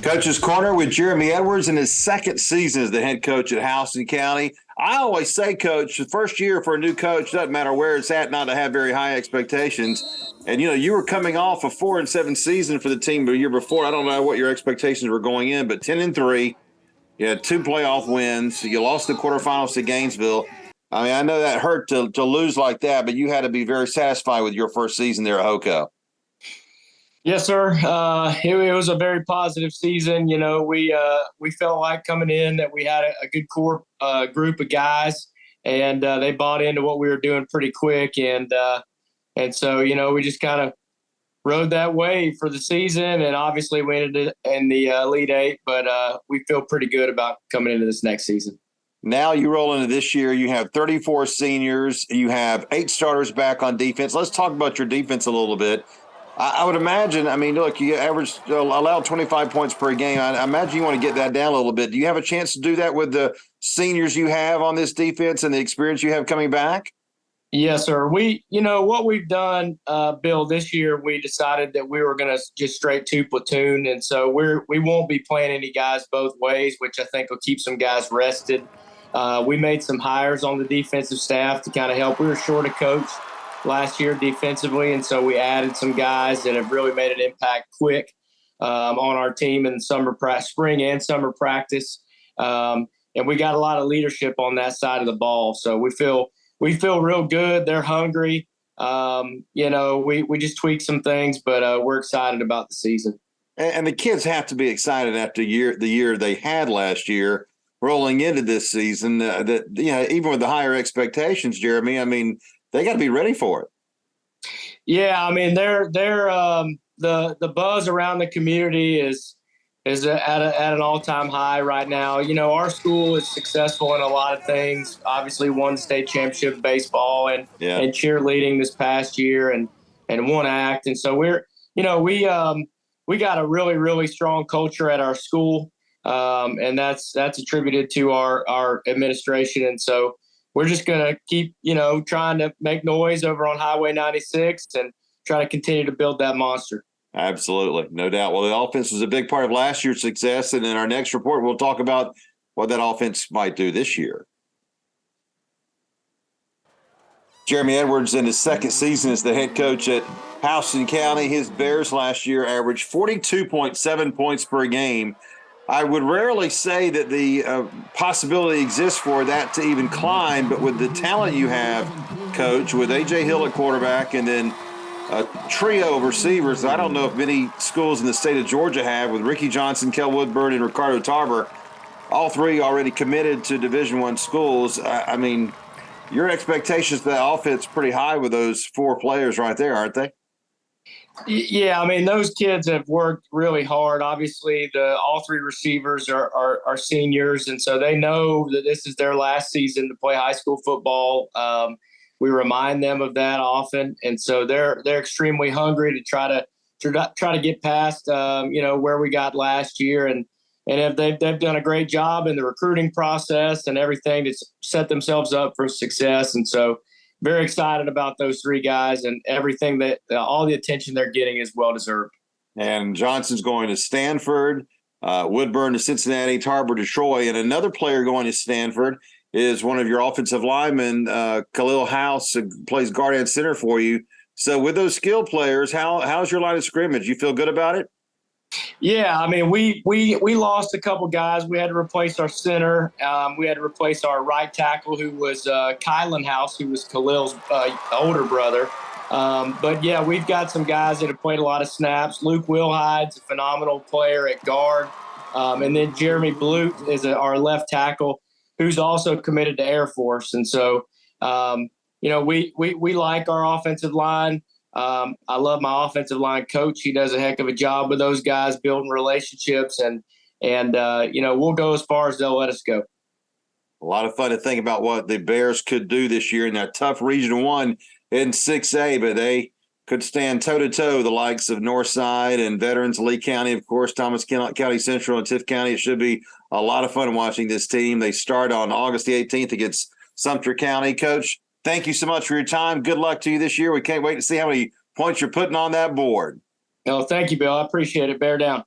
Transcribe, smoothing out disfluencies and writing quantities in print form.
Coach's Corner with Jeremy Edwards in his second season as the head coach at Houston County. I always say, Coach, the first year for a new coach, doesn't matter where it's at, not to have very high expectations. And, you were coming off a 4-7 season for the team the year before. I don't know what your expectations were going in, but 10-3, you had 2 playoff wins. You lost the quarterfinals to Gainesville. I mean, I know that hurt to lose like that, but you had to be very satisfied with your first season there at HOCO. Yes, sir. It was a very positive season. We felt like coming in that we had a good core group of guys, and they bought into what we were doing pretty quick. And so, we just kind of rode that wave for the season, and obviously we ended in the Elite Eight, but we feel pretty good about coming into this next season. Now you roll into this year, you have 34 seniors, you have 8 starters back on defense. Let's talk about your defense a little bit. I would imagine, look, you allowed 25 points per game. I imagine you want to get that down a little bit. Do you have a chance to do that with the seniors you have on this defense and the experience you have coming back? Yes, sir. What we've done, Bill, this year, we decided that we were going to just straight 2 platoon. And so we won't be playing any guys both ways, which I think will keep some guys rested. We made some hires on the defensive staff to kind of help. We were short a coach last year defensively, and so we added some guys that have really made an impact quick on our team in spring and summer practice. And we got a lot of leadership on that side of the ball. So we feel real good. They're hungry. We just tweaked some things, but we're excited about the season. And the kids have to be excited after the year they had last year, rolling into this season. Even with the higher expectations, Jeremy, they got to be ready for it. Yeah, they're the buzz around the community is at an all-time high right now. Our school is successful in a lot of things. Obviously, won state championship baseball and cheerleading this past year, and won ACT. And so we got a really, really strong culture at our school, and that's attributed to our administration. And so we're just going to keep, trying to make noise over on Highway 96 and try to continue to build that monster. Absolutely. No doubt. Well, the offense was a big part of last year's success. And in our next report, we'll talk about what that offense might do this year. Jeremy Edwards in his second season as the head coach at Houston County. His Bears last year averaged 42.7 points per game. I would rarely say that the possibility exists for that to even climb, but with the talent you have, Coach, with A.J. Hill at quarterback and then a trio of receivers I don't know if many schools in the state of Georgia have, with Ricky Johnson, Kel Woodburn, and Ricardo Tarver, all 3 already committed to Division I schools. Your expectations for that offense pretty high with those 4 players right there, aren't they? Yeah, those kids have worked really hard. Obviously, all 3 receivers are seniors, and so they know that this is their last season to play high school football. We remind them of that often, and so they're extremely hungry to try to get past where we got last year, and if they've done a great job in the recruiting process and everything to set themselves up for success, and so. Very excited about those 3 guys, and everything that all the attention they're getting is well deserved. And Johnson's going to Stanford, Woodburn to Cincinnati, Tarver to Troy, and another player going to Stanford is one of your offensive linemen, Khalil House, who plays guard and center for you. So with those skill players, how's your line of scrimmage? You feel good about it? Yeah, we lost a couple guys. We had to replace our center. We had to replace our right tackle, who was Kylan House, who was Khalil's older brother. But, yeah, we've got some guys that have played a lot of snaps. Luke Wilhide's a phenomenal player at guard. And then Jeremy Blute is our left tackle, who's also committed to Air Force. And so, we like our offensive line. I love my offensive line coach. He does a heck of a job with those guys, building relationships, and we'll go as far as they'll let us go. A lot of fun to think about what the Bears could do this year in that tough Region 1 in 6A, but they could stand toe-to-toe the likes of Northside and veterans, Lee County, of course, Thomas County Central and Tift County. It should be a lot of fun watching this team. They start on August the 18th against Sumter County. Coach, thank you so much for your time. Good luck to you this year. We can't wait to see how many points you're putting on that board. No, thank you, Bill. I appreciate it. Bear down.